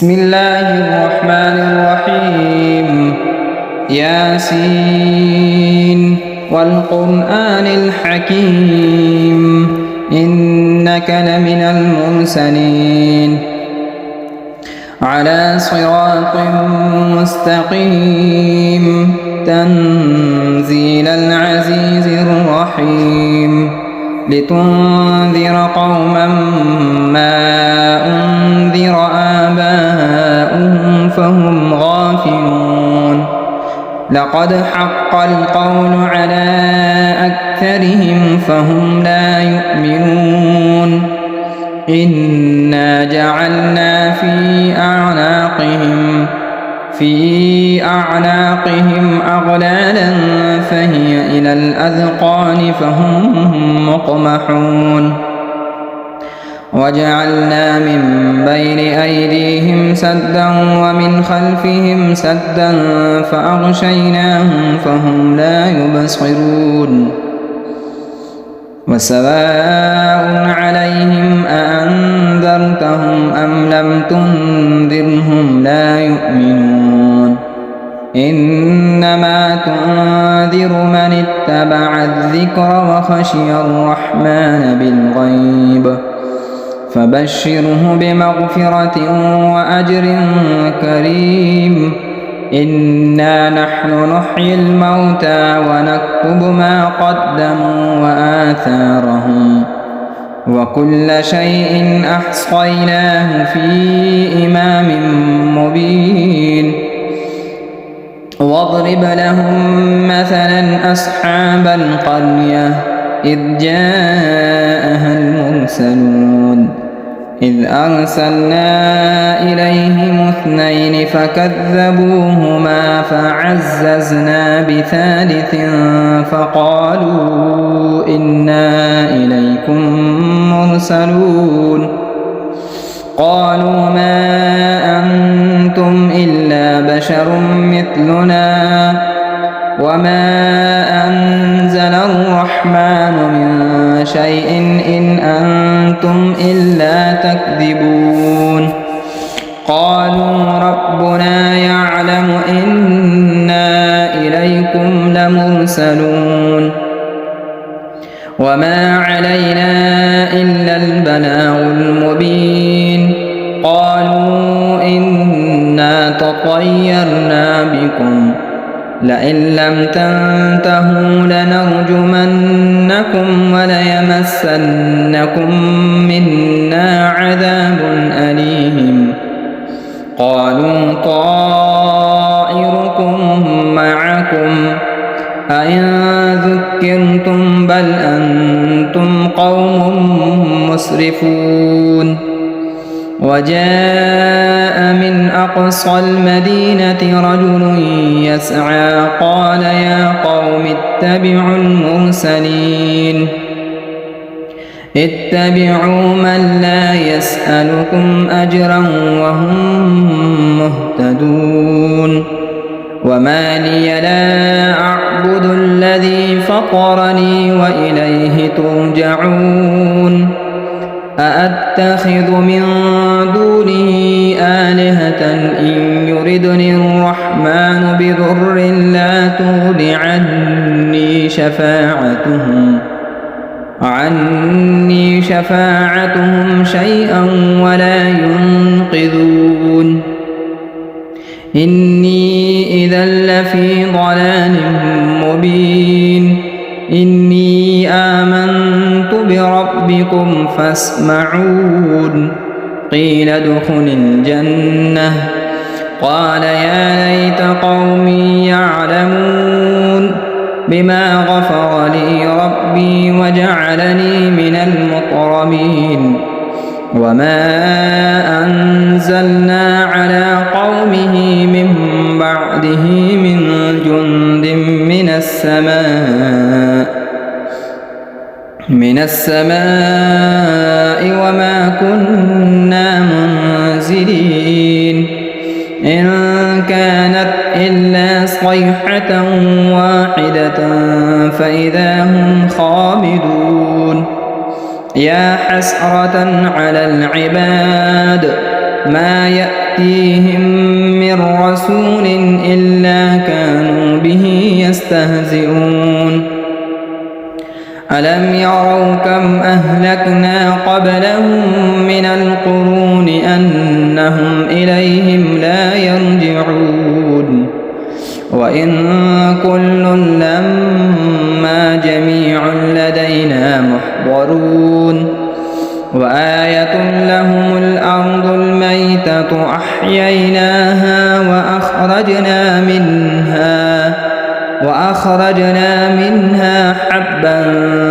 بسم الله الرحمن الرحيم ياسين والقرآن الحكيم إنك لمن المرسلين على صراط مستقيم تنزيل العزيز الرحيم لتنذر قوما ما أنذر آباؤهم فهم غافلون لقد حق القول على أكثرهم فهم لا يؤمنون إنا جعلنا في أعناقهم أغلالا فهي إلى الأذقان فهم مقمحون وجعلنا من بين أيديهم سدا ومن خلفهم سدا فأغشيناهم فهم لا يبصرون وسواء عليهم أأنذرتهم أم لم تنذرهم لا يؤمنون إنما تنذر من اتبع الذكر وخشي الرحمن بالغيب فبشره بمغفرة وأجر كريم إنا نحن نحيي الموتى ونكتب ما قدموا وآثارهم وكل شيء أحصيناه في إمام مبين واضرب لهم مثلا أصحاب القرية إذ جاءها المرسلون إذ أرسلنا إليهم اثنين فكذبوهما فعززنا بثالث فقالوا إنا إليكم مرسلون قالوا ما أنتم إلا بشر مثلنا وما أنزل الرحمن من شيء إن أنتم إلا تكذبون قالوا ربنا يعلم إنا إليكم لمرسلون وما علينا إلا البلاغ المبين قالوا إنا تطيرنا بكم لئن لم تنتهوا لنرجمنكم وليمسنكم منا عذاب أليم قالوا طائركم معكم أئن ذكرتم بل أنتم قوم مسرفون وجاء من أقصى المدينة رجل يسعى قال يا قوم اتبعوا المرسلين اتبعوا من لا يسألكم أجرا وهم مهتدون وما لي لا أعبد الذي فطرني وإليه ترجعون أأتخذ من دونه آلهة إن يردني الرحمن بضر لا تغن عني شفاعتهم شيئا ولا ينقذون إني إذا لفي ضلال مبين إني آمنت بربكم فاسمعون قيل ادخل الجنة قال يا ليت قومي يعلمون بما غفر لي ربي وجعلني من المكرمين وما أنزلنا على قومه من بعده من جند من السماء وما كنا منزلين إن كانت إلا صيحة واحدة فإذا هم خامدون يا حسرة على العباد ما يأتون يأتيهم من رسول إلا كانوا به يستهزئون ألم يروا كم أهلكنا قبلهم من القرون أنهم إليهم لا يرجعون وإن كل لما جميع لدينا محضرون وآية لهم الأرض الميتة أحييناها وأخرجنا منها حبا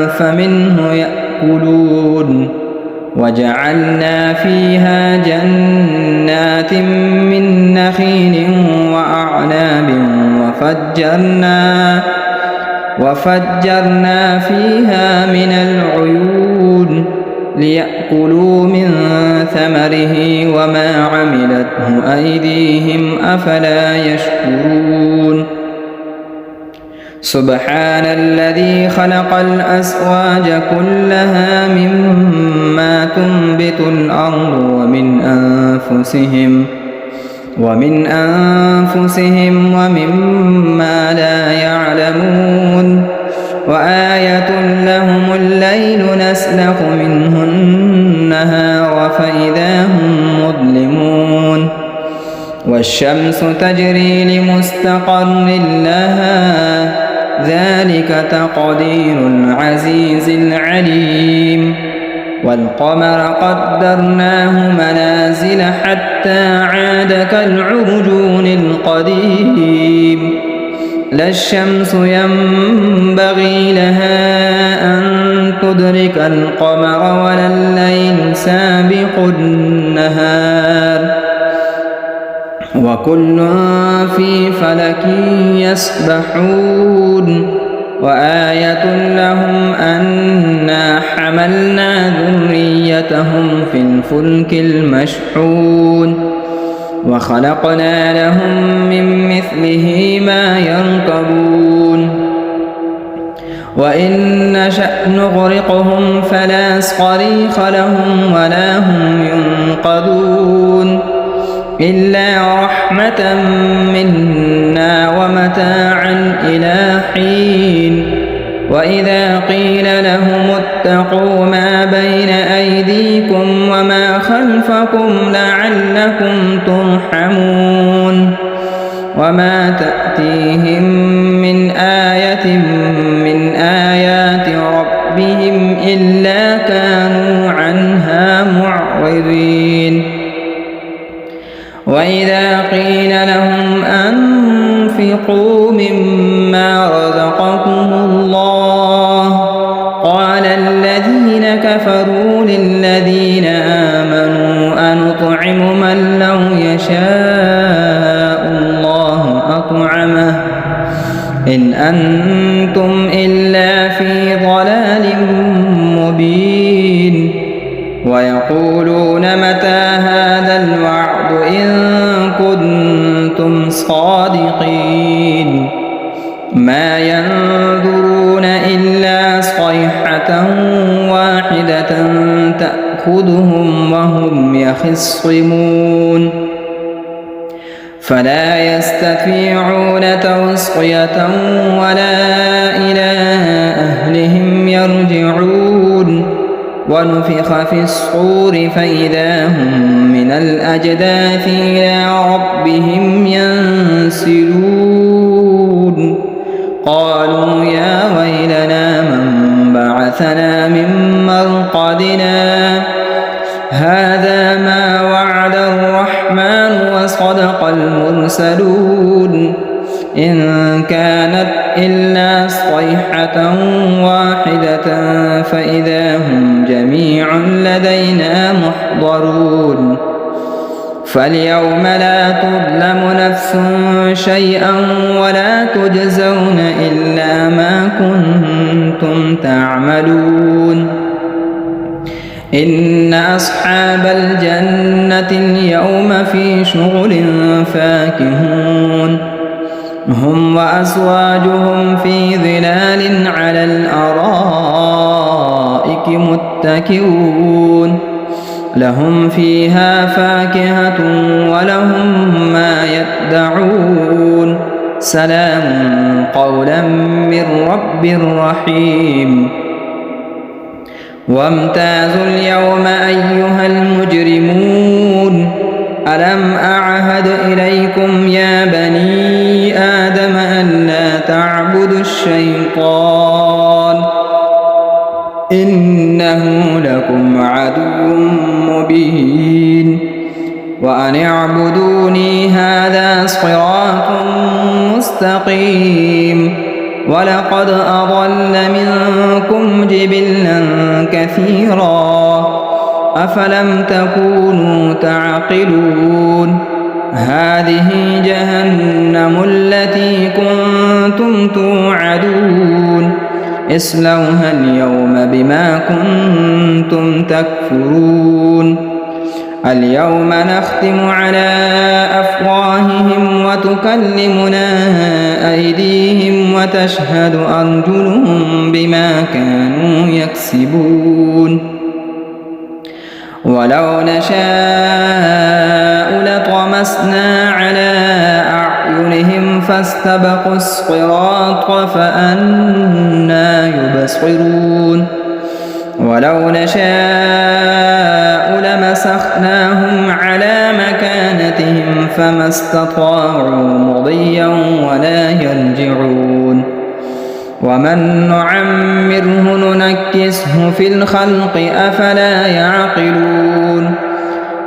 فمنه يأكلون وجعلنا فيها جنات من نخيل وأعناب وفجرنا فيها من العيون ليأكلوا من ثمره وما عملته أيديهم أفلا يشكرون سبحان الذي خلق الأزواج كلها مما تنبت الأرض ومن أنفسهم ومما لا يعلمون وآية لهم الليل نسلخ منه النهار فإذا هم مظلمون والشمس تجري لمستقر لها ذلك تقدير العزيز العليم والقمر قدرناه منازل حتى عاد كالعرجون القديم لا الشمس ينبغي لها أن تدرك القمر ولا الليل سابق النهار وكل في فلك يسبحون وآية لهم أنا حملنا ذريتهم في الفلك المشحون وخلقنا لهم من مثله ما يركبون وإن نشأ نغرقهم فلا صريخ لهم ولا هم ينقذون إلا رحمة منا ومتاعا إلى حين وإذا قيل لهم اتقوا ما بين أيديكم وما خلفكم لعلكم ترحمون وما تأتيهم من آية من آيات ربهم إلا كانوا عنها معرضين وإذا قيل لهم أنفقوا مما رزقكم الله قال الذين كفروا للذين آمنوا أنطعم من لو يشاء الله أطعمه إن أنتم إلا في ضلال مبين ويقولون متى هذا الوعد إن كنتم صادقين ما ينظرون إلا صيحة واحدة تأخذهم وهم يخصمون فلا يستطيعون توصية ولا إلى أهلهم يرجعون ونفخ في الصور فإذا هم من الأجداث إلى ربهم ينسلون قالوا يا ويلنا من بعثنا من مرقدنا هذا ما وعد الرحمن وصدق المرسلون إن كانت إلا صيحة واحدة فإذا هم جميع لدينا محضرون فاليوم لا تظلم نفس شيئا ولا تجزون إلا ما كنتم تعملون إن أصحاب الجنة اليوم في شغل فاكهون هم وأزواجهم في ظلال على الأرائك متكئون لهم فيها فاكهة ولهم ما يدعون سلام قولا من رب رحيم وامتازوا اليوم أيها المجرمون ألم أعهد إليكم يا بني آدم أن لا تعبدوا الشيطان إنه لكم عدو مبين وأن اعبدوني هذا صراط مستقيم ولقد أضل منكم جبلا كثيرا أفلم تكونوا تعقلون هذه جهنم التي كنتم توعدون اصلوها اليوم بما كنتم تكفرون اليوم نختم على أفواههم وتكلمنا أيديهم وتشهد أرجلهم بما كانوا يكسبون ولو نشاء لطمسنا على أعينهم فاستبقوا الصراط فأنى يبصرون ولو نشاء لمسخناهم على مكانتهم فما استطاعوا مضيا ولا يرجعون ومن نعمره ننكسه في الخلق أفلا يعقلون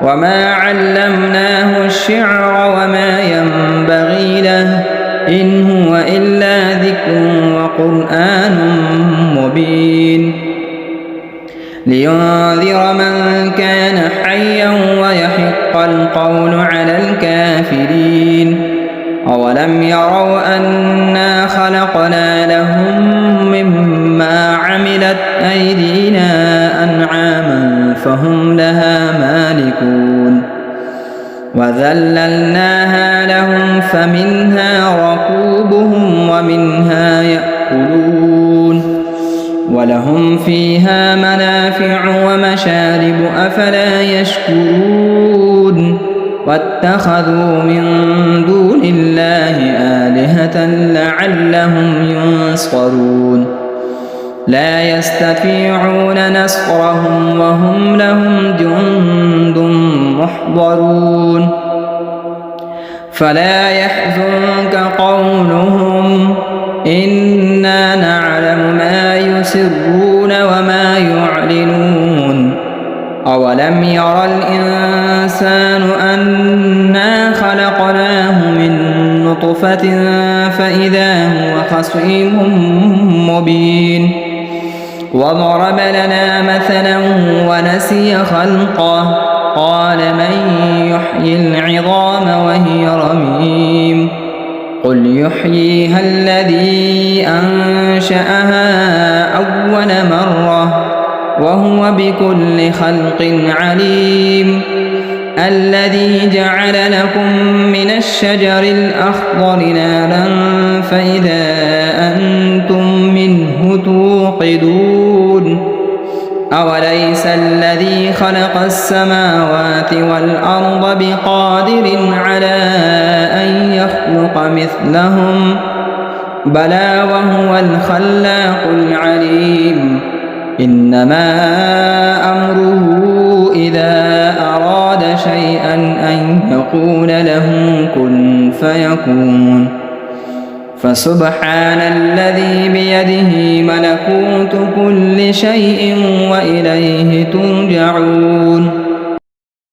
وما علمناه الشعر وما ينبغي له إن هو إلا ذكر وقرآن مبين لينذر من كان حيا ويحق القول على الكافرين أولم يروا أنا خلقنا لهم مما عملت أيدينا أنعاما فهم لها مالكون وذللناها لهم فمنها ركوبهم ومنها يأكلون ولهم فيها منافع ومشارب أفلا يشكرون واتخذوا من دون الله آلهة لعلهم ينصرون لا يستطيعون نصرهم وهم لهم جند محضرون فلا يحزنك قولهم إنا نعلم ما يسرون وما يعلنون أولم ير الإنسان أنا خلقناه من نطفة فإذا هو خصيم مبين وضرب لنا مثلا ونسي خلقه قال من يحيي العظام وهي رميم قل يحييها الذي أنشأها أول مرة وهو بكل خلق عليم الذي جعل لكم من الشجر الأخضر نارا فإذا أنتم منه توقدون أوليس الذي خلق السماوات والأرض بقادر على أن يخلق مثلهم بلى وهو الخلاق العليم إنما أمره إذا أراد شيئا أن يقول له كن فيكون فسبحان الذي بيده ملكوت كل شيء وإليه ترجعون